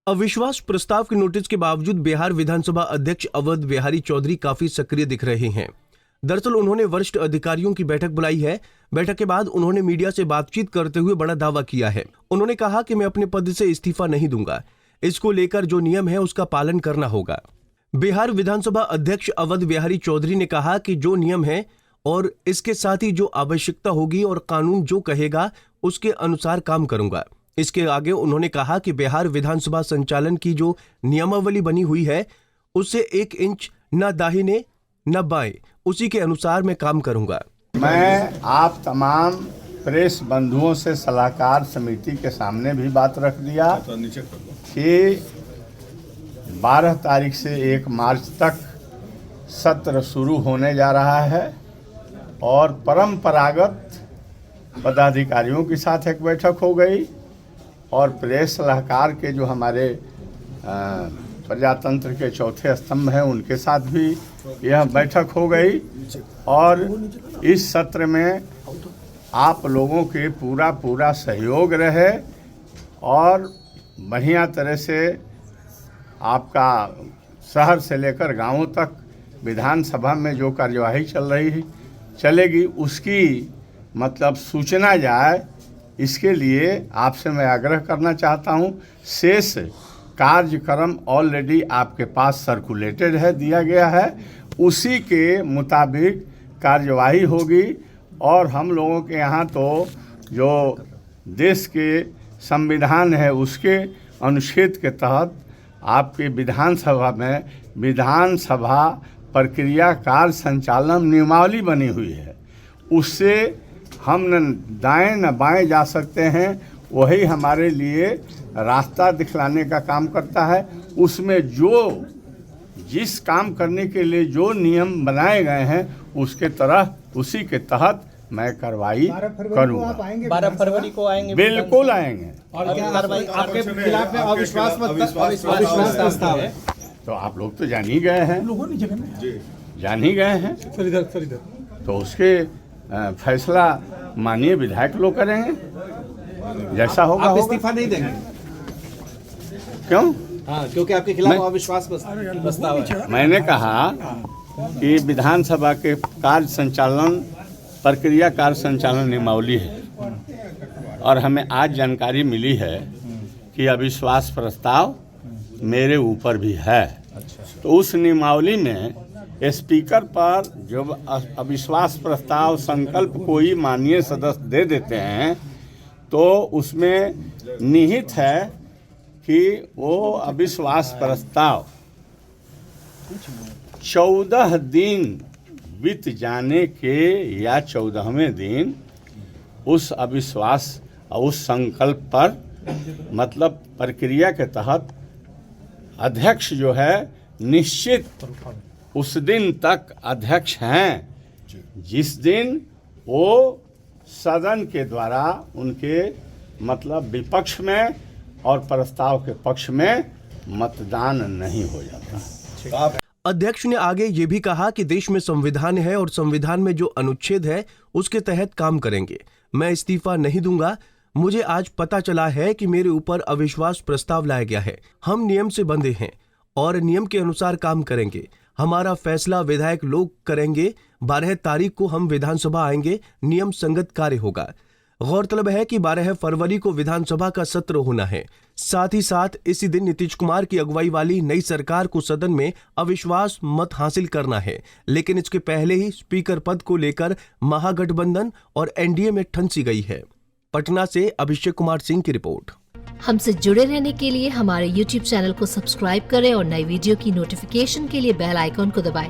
अविश्वास प्रस्ताव के नोटिस के बावजूद बिहार विधानसभा अध्यक्ष अवध बिहारी चौधरी काफी सक्रिय दिख रहे हैं। दरअसल उन्होंने वरिष्ठ अधिकारियों की बैठक बुलाई है। बैठक के बाद उन्होंने मीडिया से बातचीत करते हुए बड़ा दावा किया है। उन्होंने कहा कि मैं अपने पद से इस्तीफा नहीं दूंगा, इसको लेकर जो नियम है उसका पालन करना होगा। बिहार विधानसभा अध्यक्ष अवध बिहारी चौधरी ने कहा कि जो नियम है और इसके साथ ही जो आवश्यकता होगी और कानून जो कहेगा उसके अनुसार काम करूंगा। इसके आगे उन्होंने कहा कि बिहार विधानसभा संचालन की जो नियमावली बनी हुई है उससे 1 इंच न दाहिने न बाएं, उसी के अनुसार मैं काम करूंगा। मैं आप तमाम प्रेस बंधुओं से सलाहकार समिति के सामने भी बात रख दिया कि 12 तारीख से 1 मार्च तक सत्र शुरू होने जा रहा है और परंपरागत पदाधिकारियों के साथ एक बैठक हो गई और प्रेस सलाहकार के जो हमारे प्रजातंत्र के चौथे स्तंभ हैं उनके साथ भी यह बैठक हो गई। और इस सत्र में आप लोगों के पूरा सहयोग रहे और बढ़िया तरह से आपका शहर से लेकर गांवों तक विधानसभा में जो कार्यवाही चलेगी उसकी मतलब सूचना जाए, इसके लिए आपसे मैं आग्रह करना चाहता हूं। शेष कार्यक्रम ऑलरेडी आपके पास सर्कुलेटेड है, दिया गया है, उसी के मुताबिक कार्यवाही होगी। और हम लोगों के यहाँ तो जो देश के संविधान है उसके अनुच्छेद के तहत आपके विधानसभा में विधानसभा प्रक्रिया कार्य संचालन नियमावली बनी हुई है, उससे हम न दाएं न बाएं जा सकते हैं। वही हमारे लिए रास्ता दिखलाने का काम करता है। उसमें जो जिस काम करने के लिए जो नियम बनाए गए हैं उसके उसी के तहत मैं कार्रवाई करूँगा। 12 फरवरी को आएंगे, बिल्कुल आएंगे। और क्या कार्रवाई आपके खिलाफ में अविश्वास प्रस्ताव है? तो आप लोग तो जान ही गए हैं, जान ही गए हैं, तो उसके फैसला माननीय विधायक लोग करेंगे, जैसा होगा। आप इस्तीफा नहीं देंगे? क्यों? हाँ, क्योंकि आपके खिलाफ अविश्वास प्रस्ताव है। मैंने कहा कि विधानसभा के कार्य संचालन प्रक्रिया कार्य संचालन नियमावली है और हमें आज जानकारी मिली है कि अविश्वास प्रस्ताव मेरे ऊपर भी है। तो उस नियमावली में स्पीकर पर जब अविश्वास प्रस्ताव संकल्प कोई माननीय सदस्य दे देते हैं तो उसमें निहित है कि वो अविश्वास प्रस्ताव 14 दिन बीत जाने के या 14वें दिन उस अविश्वास उस संकल्प पर मतलब प्रक्रिया के तहत अध्यक्ष जो है निश्चित उस दिन तक अध्यक्ष हैं जिस दिन वो सदन के द्वारा उनके मतलब विपक्ष में और प्रस्ताव के पक्ष में मतदान नहीं हो जाता। अध्यक्ष ने आगे ये भी कहा कि देश में संविधान है और संविधान में जो अनुच्छेद है उसके तहत काम करेंगे। मैं इस्तीफा नहीं दूंगा। मुझे आज पता चला है कि मेरे ऊपर अविश्वास प्रस्ताव लाया गया है। हम नियम से बंधे हैं और नियम के अनुसार काम करेंगे। हमारा फैसला विधायक लोग करेंगे। 12 तारीख को हम विधानसभा आएंगे, नियम संगत कार्य होगा। गौरतलब है कि 12 फरवरी को विधानसभा का सत्र होना है। साथ ही साथ इसी दिन नीतीश कुमार की अगुवाई वाली नई सरकार को सदन में अविश्वास मत हासिल करना है। लेकिन इसके पहले ही स्पीकर पद को लेकर महागठबंधन और एनडीए में ठनसी गई है। पटना से अभिषेक कुमार सिंह की रिपोर्ट। हमसे जुड़े रहने के लिए हमारे YouTube चैनल को सब्सक्राइब करें और नई वीडियो की नोटिफिकेशन के लिए बेल आइकॉन को दबाएं।